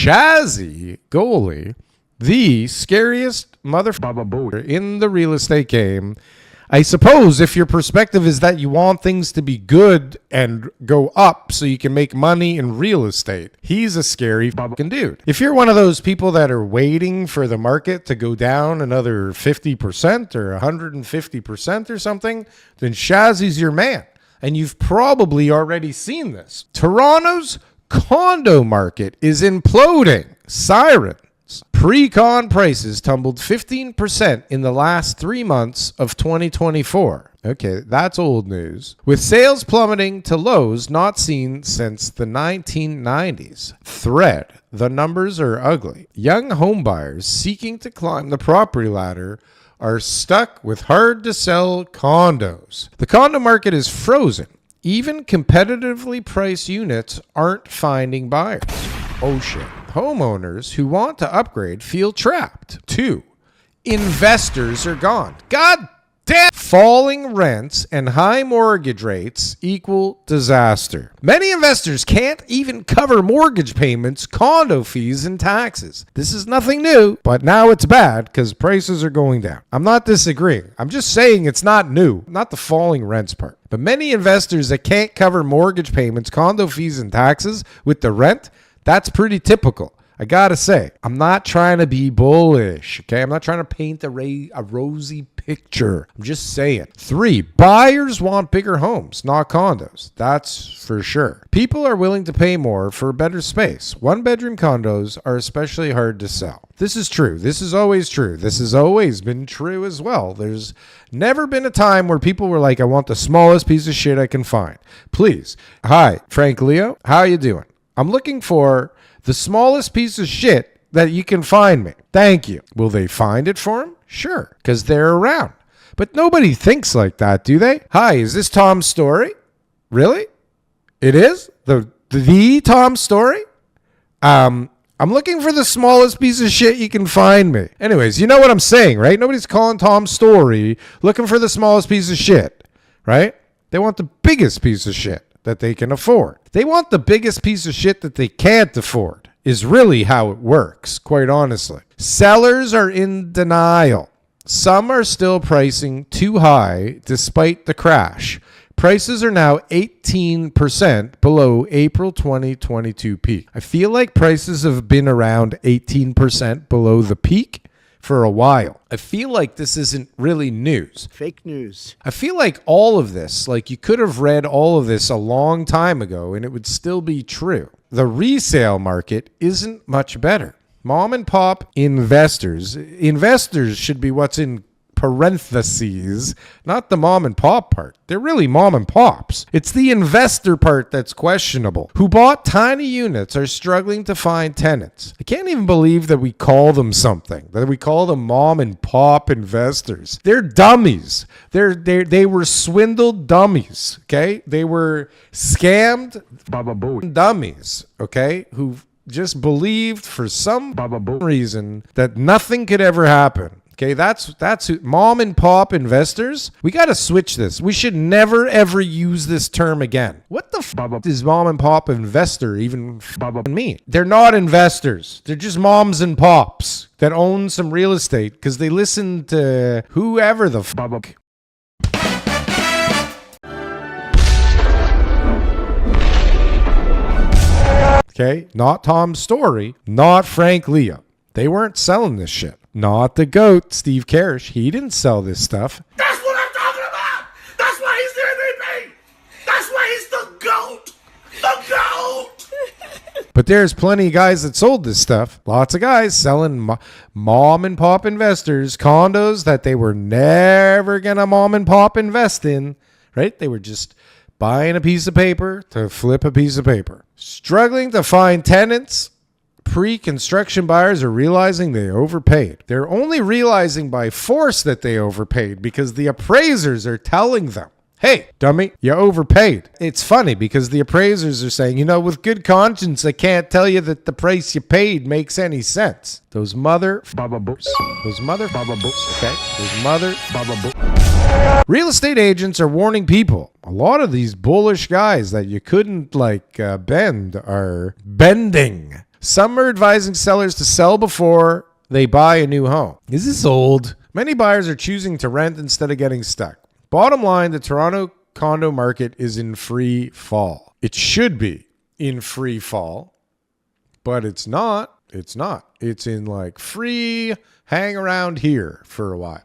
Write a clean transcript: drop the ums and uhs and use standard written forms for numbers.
Shazzy Goalie, the scariest motherfucker in the real estate game. I suppose if your perspective is that you want things to be good and go up so you can make money in real estate, he's a scary fucking dude. If you're one of those people that are waiting for the market to go down another 50% or 150% or something, then Shazzy's your man. And you've probably already seen this. Toronto's condo market is imploding. Sirens. Pre-con prices tumbled 15% in the last 3 months of 2024. Okay, that's old news. With sales plummeting to lows not seen since the 1990s. Thread. The numbers are ugly. Young homebuyers seeking to climb the property ladder are stuck with hard-to-sell condos. The condo market is frozen. Even competitively priced units aren't finding buyers. Oh shit. Homeowners who want to upgrade feel trapped. 2. Investors are gone. God damn. Falling rents and high mortgage rates equal disaster. Many investors can't even cover mortgage payments, condo fees, and taxes. This is nothing new, but now it's bad because prices are going down. I'm not disagreeing. I'm just saying it's not new, not the falling rents part. But many investors that can't cover mortgage payments, condo fees, and taxes with the rent, that's pretty typical. I gotta say, I'm not trying to be bullish, okay? I'm not trying to paint a rosy picture. I'm just saying. 3, buyers want bigger homes, not condos. That's for sure. People are willing to pay more for better space. One-bedroom condos are especially hard to sell. This is true. This is always true. This has always been true as well. There's never been a time where people were like, I want the smallest piece of shit I can find. Please. Hi, Frank Leo. How you doing? I'm looking for the smallest piece of shit that you can find me. Thank you. Will they find it for him? Sure, because they're around. But nobody thinks like that, do they? Hi, is this Tom's Story? Really? It is? The Tom Story? I'm looking for the smallest piece of shit you can find me. Anyways, you know what I'm saying, right? Nobody's calling Tom's Story looking for the smallest piece of shit, right? They want the biggest piece of shit that they can afford. They want the biggest piece of shit that they can't afford is really how it works, quite honestly. Sellers are in denial. Some are still pricing too high despite the crash. Prices are now 18% below April 2022 peak. I feel like prices have been around 18% below the peak for a while. I feel like this isn't really news. Fake news. I feel like all of this, like you could have read all of this a long time ago and it would still be true. The resale market isn't much better. Mom and pop investors should be what's in parentheses, not the mom and pop part. They're really mom and pops. It's the investor part that's questionable. Who bought tiny units are struggling to find tenants. I can't even believe that we call them something, that we call them mom and pop investors. They're dummies. They were swindled dummies, okay? They were scammed dummies, okay? Who just believed for some reason that nothing could ever happen. Okay, that's who, mom and pop investors. We got to switch this. We should never ever use this term again. What the f*** does mom and pop investor even mean? They're not investors. They're just moms and pops that own some real estate because they listen to whoever the f***. Okay, not Tom's Story, not Frank Leo. They weren't selling this shit. Not the GOAT, Steve Karish. He didn't sell this stuff. That's what I'm talking about. That's why he's the MVP. That's why he's the GOAT. The GOAT. But there's plenty of guys that sold this stuff. Lots of guys selling mom and pop investors condos that they were never going to mom and pop invest in, right? They were just buying a piece of paper to flip a piece of paper. Struggling to find tenants. Pre-construction buyers are realizing they overpaid. They're only realizing by force that they overpaid because the appraisers are telling them, hey, dummy, you overpaid. It's funny because the appraisers are saying, you know, with good conscience, I can't tell you that the price you paid makes any sense. Those mother okay? Those mother real estate agents are warning people. A lot of these bullish guys that you couldn't bend are bending. Some are advising sellers to sell before they buy a new home. Is this old? Many buyers are choosing to rent instead of getting stuck. Bottom line, the Toronto condo market is in free fall. It should be in free fall, but it's not. It's not. It's in like free hang around here for a while.